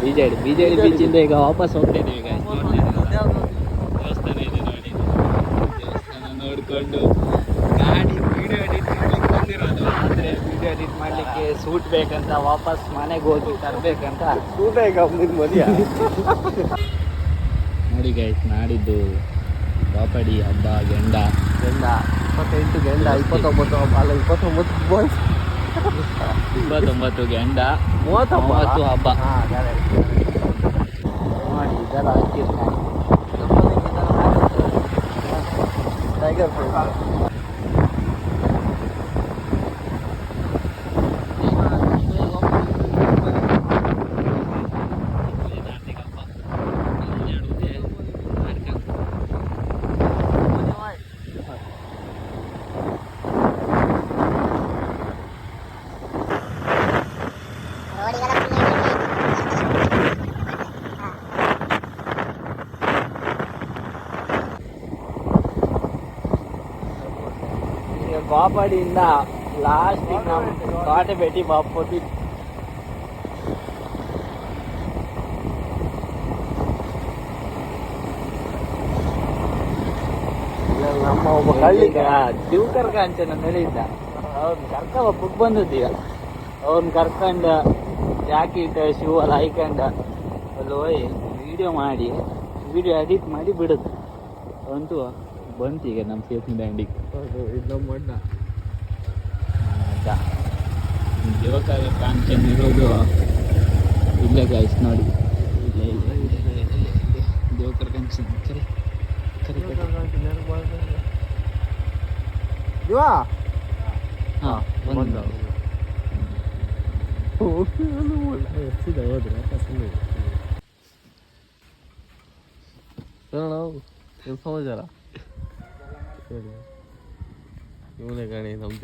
BJD ಬೀಚಿಂದ ಈಗ ವಾಪಸ್ ಹೋಗ್ತಾ ಇದೀವಿ ಈಗ. ದೇವಸ್ಥಾನ ಇದೆ ನೋಡಿ, ದೇವಸ್ಥಾನ ನೋಡಿಕೊಂಡು ಗಾಡಿ ವಿಡಿಯೋ ಎಡಿಟ್ ಮಾಡ್ಲಿಕ್ಕೆ ಬಂದಿರೋದು. ಆದರೆ ವಿಡಿಯೋ ಎಡಿಟ್ ಮಾಡಲಿಕ್ಕೆ ಸೂಟ್ ಬೇಕಂತ ವಾಪಸ್ ಮನೆಗೆ ಹೋಗಿ ತರಬೇಕಂತ. ಸೂಟ ಈಗ ಮದುವೆ ನೋಡಿ ಗೈಸ್, ನಾಡಿದ್ದು ಬಾಪಡಿ ಹಬ್ಬ, ಗೆಂಡ 28 ಗೆಂಡ 29 ಅಲ್ಲ 29 29 ಗೆಂಡ 30 ಹಬ್ಬ. ನೋಡಿ ಇದೆಲ್ಲ ಹಾಕಿರ್ತಾರೆ ಟೈಗರ್ ಬಾಪಡಿಯಿಂದ ಲಾಸ್ಟಿಗೆ ನಮ್ಮ ಕಾಟೆ ಭೇಟಿ ಬಾಪೋಟಿ. ನಮ್ಮ ಒಬ್ಬ ಕಳ್ಳಿಗ ದಿವ್ಕರ್ ಕಾಂಚನ ಹೇಳಿದ್ದ, ಅವ್ರನ್ನ ಕರ್ಕೊಂಡ್ ಬಂದದ್ದೀಗ. ಅವ್ರನ್ನ ಕರ್ಕೊಂಡು ಜಾಕೆಟ್ ಶೂ ಎಲ್ಲ ಹಾಯ್ಕೊಂಡು ಅಲ್ಲಿ ಹೋಗಿ ವಿಡಿಯೋ ಮಾಡಿ ವಿಡಿಯೋ ಎಡಿಟ್ ಮಾಡಿ ಬಿಡುದು. ಅಂತೂ ಬಂತು ಈಗ ನಮ್ಮ ಸೇತುವೆ ದಂಡಿಗೆ. ದಿವಕರ ಕಾಂಚನ್ ಇರೋದು ಇಲ್ಲೇ ಗಾಯ್ಸ್ ನೋಡಿ, ಇಲ್ಲೇ ದಿವಕರ ಕಾಂಚನ್. ಕರಿ ಸಮಾಚಾರ ಇವನೇ ಗಾಣಿ ನಮ್ಮ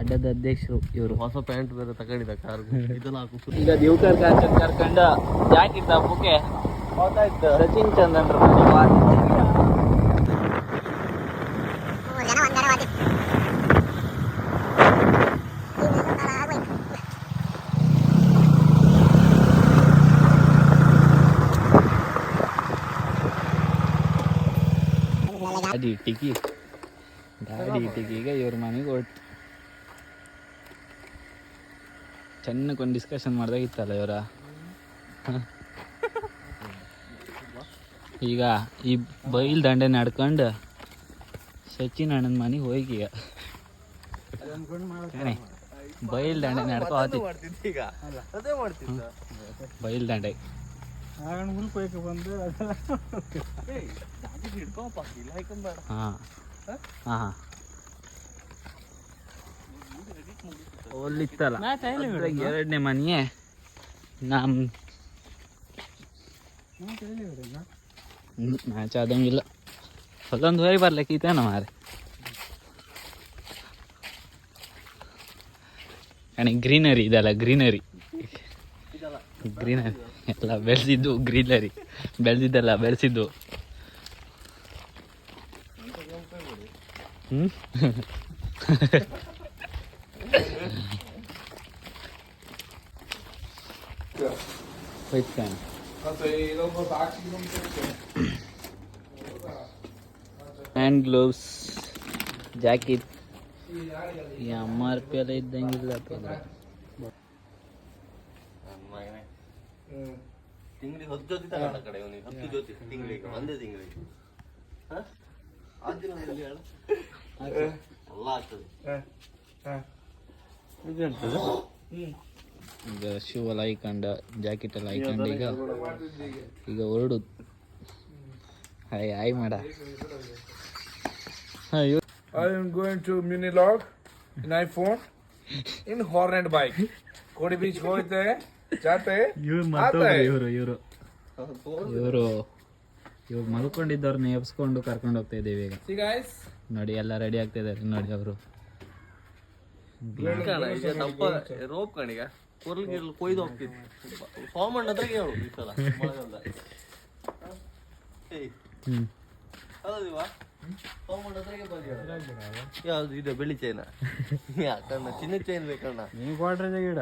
ಅಡ್ಡದ ಅಧ್ಯಕ್ಷರು ಇವರು. ಹೊಸ ಪ್ಯಾಂಟ್ ಬೇರೆ ತಗೊಂಡಿದ್ದ ಕಾರ್ ಇದೆಲ್ಲ ಹಾಕು. ಈಗ ದಿವಕರ್ ಕಾಂಚನ್ ಕರ್ಕೊಂಡು ಜಾಕೆಟ್ ಹಬ್ಬಕ್ಕೆ ಸಚಿನ್ ಚಂದನ್ರ ಗಾಡಿ ಇಟ್ಟಿಗೆ ಇವ್ರ ಮನೆಗೆ ಹೊರಟು ಚೆನ್ನಾಗೊಂದು ಡಿಸ್ಕಷನ್ ಮಾಡ್ದಾಗಿತ್ತಲ್ಲ ಇವರ. ಈಗ ಈ ಬೈಲ್ ದಂಡೆ ನಡ್ಕೊಂಡು ಸಚಿನ್ ಅಣ್ಣನ ಮನೆಗೆ ಹೋಗಿ ಈಗ ಬೈಲ್ ದಂಡೆ ನಡ್ಕೊ ಬೈಲ್ ದಂಡೆ ಒಲ್ಲಿತ್ತಲ್ಲ ಎರಡನೇ ಮನೆಯೇ ನಮ್ಮ ಮ್ಯಾಚ್ ಆದಂಗಿಲ್ಲ. ಅಲ್ಲೊಂದು ಹೋಗಿ ಬರ್ಲಿಕ್ಕಿತ್ತೇನ ಮಾರೆ ಕಣೆ. ಗ್ರೀನರಿ ಇದೆಲ್ಲ ಗ್ರೀನರಿ ಎಲ್ಲ ಬೆಳೆಸಿದ್ದು ಗ್ರೀನರಿ ಬೆಳೆದಿದ್ದೆಲ್ಲ ಬೆಳೆಸಿದ್ದು. ಹ್ಯಾಂಡ್ ಗ್ಲೋವ್ಸ್, ಜಾಕೆಟ್ MRP ಎಲ್ಲ ಇದ್ದಂಗಿಲ್ಲ. ತಿಂಗಳಿಗೆ 10 ಜೊತೆ ತಗೊಂಡ ಕಡೆ 10 ಜೊತೆ ತಿಂಗಳಿಗೆ ಒಂದೇ ತಿಂಗಳಿಗೆ ಎಲ್ಲ ಆಗ್ತದೆ. ಈಗ ಶೂ ಎಲ್ಲ ಹಾಯ್ಕೊಂಡು ಜಾಕೆಟ್ ಎಲ್ಲ ಹಾಯ್ಕೊಂಡು ಈಗ ಹೊರಡುದು. ಹಾಯ್ ಮಾಡ. I am going to Minilog in iPhone in Hornet bike. Kodi beach ಹೋಗ್ತೆ ಜಾತೆ ಇವರು ಮಲ್ಕೊಂಡಿದ್ದವ್ರನ್ನ ಎಬ್ಸ್ಕೊಂಡು ಕರ್ಕೊಂಡು ಹೋಗ್ತಾ ಇದ್ದೀವಿ ಈಗ. ನೋಡಿ ಎಲ್ಲ ರೆಡಿ ಆಗ್ತಾ ಇದ್ದಾರೆ ನೋಡಿ ಅವರು. ರೋಪ್ ಕಣಿಗ ಕೊರ್ಲ್ ಕೊಯ್ದು ಹೋಗ್ತಿದ್ವಿ. ಸೋಮಣ್ಣ ಹತ್ರ ಹೇಳು ಈ ಸಲ ಯಾವ್ದು ಇದೆ ಬೆಳಿ ಚೈನ ಯಾಕಣ್ಣ ಚಿನ್ನ ಚೈನ್ ಬೇಕಣ್ಣ. ನೀವು ಕ್ವಾಟ್ರೇಜ್ ಗಿಡ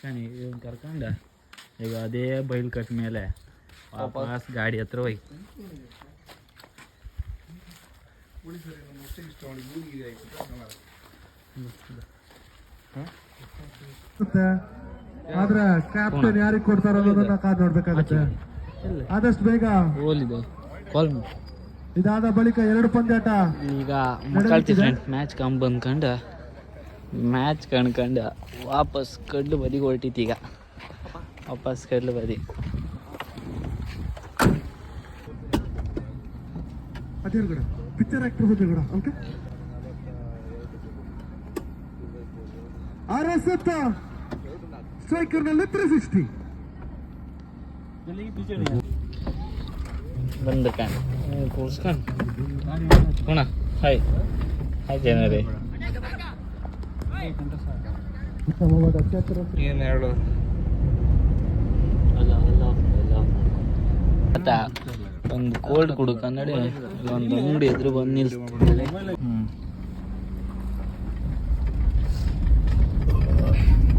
ಕಣಿ ಇವ್ನು ಕರ್ಕೊಂಡು ಈಗ ಅದೇ ಬೈಲ್ ಕಟ್ ಮೇಲೆ ವಾಪಸ್ ಗಾಡಿ ಹತ್ರ ಹೋಗಿ ಆದ್ರೆ ಕ್ಯಾಪ್ಟನ್ ಯಾರಿಗೆ ಕೊಡ್ತಾರ ಅನ್ನೋದನ್ನ ಕಾದ್ ನೋಡ್ಬೇಕಾಗುತ್ತೆ. ಆದಷ್ಟು ಬೇಗ ಹೋಲಿದೆ ಕಾಲ್ ಇದಾದ ಬಳಿಕ 2 ಪಂದ್ಯಾಟ ಈಗ ಮಕ್ಕಳ್ತಿ ಫ್ರೆಂಡ್ ಮ್ಯಾಚ್ ಕಣ್ಕಂಡು ವಾಪಸ್ ಕಡ್ಲು ಬದಿಗೆ ಹೊರಟಿತ್ತು. ಈಗ ವಾಪಸ್ ಕಡ್ಲು ಬದಿ ಅದೇನು ಕೂಡ ಪಿಕ್ಚರ್ ಆಕ್ಟರ್ ಹೋದ್ರೆ ಕೂಡ ಓಕೆ RS ಸ್ಟ್ರೈಕರ್ನಲ್ಲಿ 360 ಬಂದ ಕಣ್ ಕೂರ್ಸ್ಕೊಂಡು ಹೋಣ. ಹಾಯ್ ಜನರೇ ಉತ್ತಮವಾದ ಕ್ಷೇತ್ರ ಏನು ಹೇಳು ಒಂದು ಕೋಲ್ಡ್ ಕೊಡು ಕನ್ನಡಿ ಒಂದು ಅಂಗಡಿ ಎದುರು ಬಂದು ನಿಲ್ಸ್ತಾರೆ.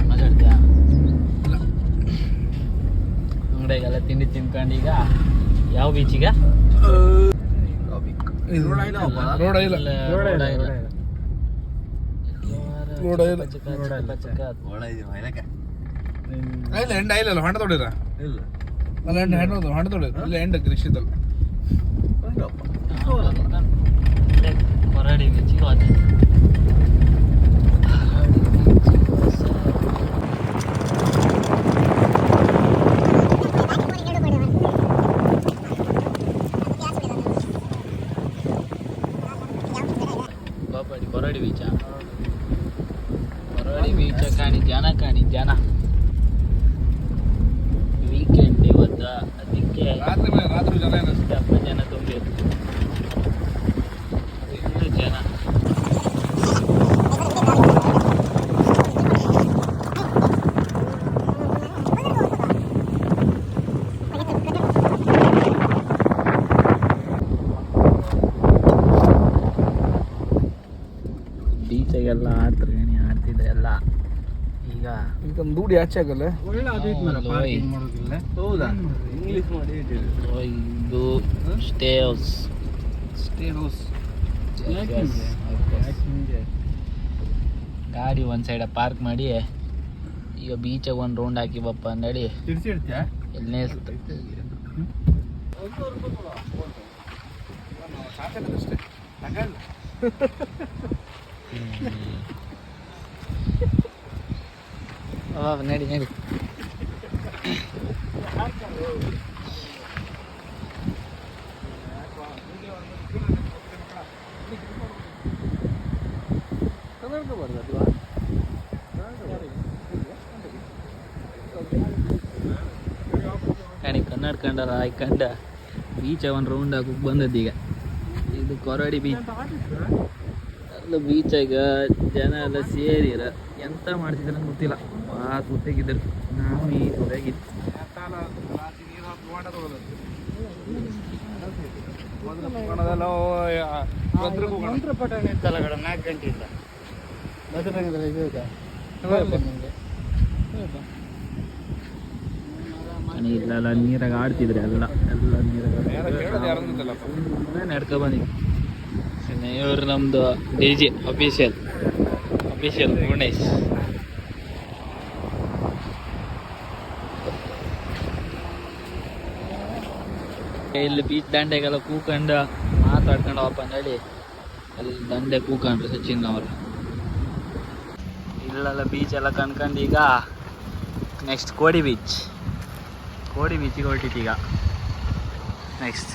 ಮಾತಾಡ್ತೀಯಾ ಅಂಗಡಿಗೆಲ್ಲ ತಿಂಡಿ ತಿನ್ಕೊಂಡು ಈಗ ಯಾವ ಬೀಚಿಗ ರೋಡ ಇಲ್ಲ ಇಲ್ಲ ಎಂಡ ಇಲ್ಲ ಹೊಂಡ ತೊಡಿರ ಅಲ್ಲ ಎಂಡ ಹೊಂಡ ತೊಡಿರ ಇಲ್ಲ ಎಂಡ ಕೃಷಿದಲ್ಲಿ ಹೊರಡಿ ಬೀಚಿಗೆ ಹೋದೆ. ಕೊರಡಿ ಬೀಚ ಕಾಣಿ ಜನ ವೀಕೆಂಡ್ ಇವತ್ತ ಅದಕ್ಕೆ ರಾತ್ರಿ ಜನ ಅಪ್ಪ ಜನ ತುಂಬಿದ್ರು ಇನ್ನು ಜನ. ಬೀಚಾಗೆಲ್ಲ ಆಡ್ತಿದ್ರೆ ಎಲ್ಲ ಈಗ ದೂಡಿ ಆಚೆ ಆಗಲ್ಲ. ಹೌದಾ ಇಂಗ್ಲಿಷ್ ಮಾಡಿ ಇದು ಸ್ಟೇ ಹೌಸ್ ಗಾಡಿ ಒಂದು ಸೈಡ ಪಾರ್ಕ್ ಮಾಡಿ ಈಗ ಬೀಚಾಗ ಒಂದು ರೌಂಡ್ ಹಾಕಿ ಬಪ್ಪ ಅಂದಡಿ ಎಲ್ಲಿ ನಡಿ ಕನ್ನಡ ಕಂಡಲ್ಲ ಹಾಯ್ಕಂಡ ಬೀಚ ಒಂದು ರೌಂಡ್ ಹಾಕಕ್ಕೆ ಬಂದದ್ದು. ಈಗ ಇದು ಕೊರಡಿ ಬೀಚ್ ಎಲ್ಲ ಬೀಚಾಗ ಜನ ಎಲ್ಲ ಸೇರಿರ ಎಂತ ಮಾಡ್ತಿದ್ರ ಗೊತ್ತಿಲ್ಲ. ಭಾಳ ಸುತ್ತಾಗಿದ್ದರು ನಾವು ಈ ಹೊರಗಿದ್ದು ಪಟಾಣಿ ಇತ್ತಲ್ಲ ಕಡೆ 4 ಗಂಟೆಯಿಂದ ಇಲ್ಲೆಲ್ಲ ನೀರಾಗ ಆಡ್ತಿದ್ರೆ ಎಲ್ಲ ನೀರಾಗ ನಡ್ಕೊ ಬಂದಿದ್ವಿ. ಇವರು ನಮ್ಮದು DJ ಅಫಿಷಿಯಲ್ ಗಣೇಶ್. ಇಲ್ಲಿ ಬೀಚ್ ದಂಡೆಗೆಲ್ಲ ಕೂಕೊಂಡು ಮಾತಾಡ್ಕೊಂಡು ಹೋಗಪ್ಪ ಹೇಳಿ ಅಲ್ಲಿ ದಂಡೆ ಕೂಕೊಂಡ್ರು ಸಚಿನ್ ಅವರು. ಇಲ್ಲೆಲ್ಲ ಬೀಚ್ ಎಲ್ಲ ಕಣ್ಕೊಂಡು ಈಗ ನೆಕ್ಸ್ಟ್ ಕೋಡಿ ಬೀಚಿಗೆ ಹೊರಟಿತ್ತು. ಈಗ ನೆಕ್ಸ್ಟ್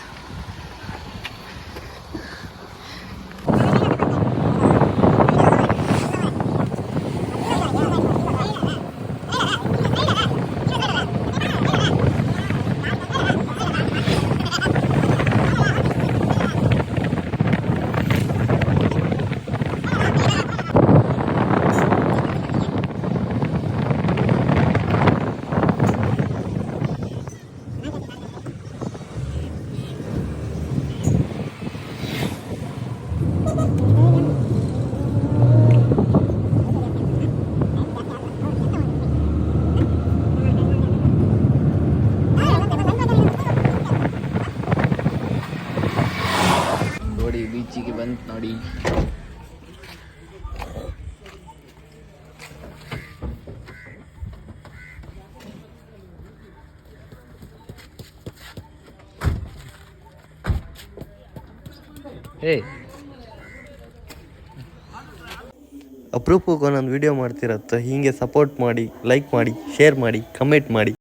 ಈಚೆಗೆ ಬಂತು ನೋಡಿ. ಅಪರೂಪಕ್ಕೆ ಒಂದೊಂದು ವಿಡಿಯೋ ಮಾಡ್ತಿರತ್ತ. ಹೀಗೆ ಸಪೋರ್ಟ್ ಮಾಡಿ, ಲೈಕ್ ಮಾಡಿ, ಶೇರ್ ಮಾಡಿ, ಕಮೆಂಟ್ ಮಾಡಿ.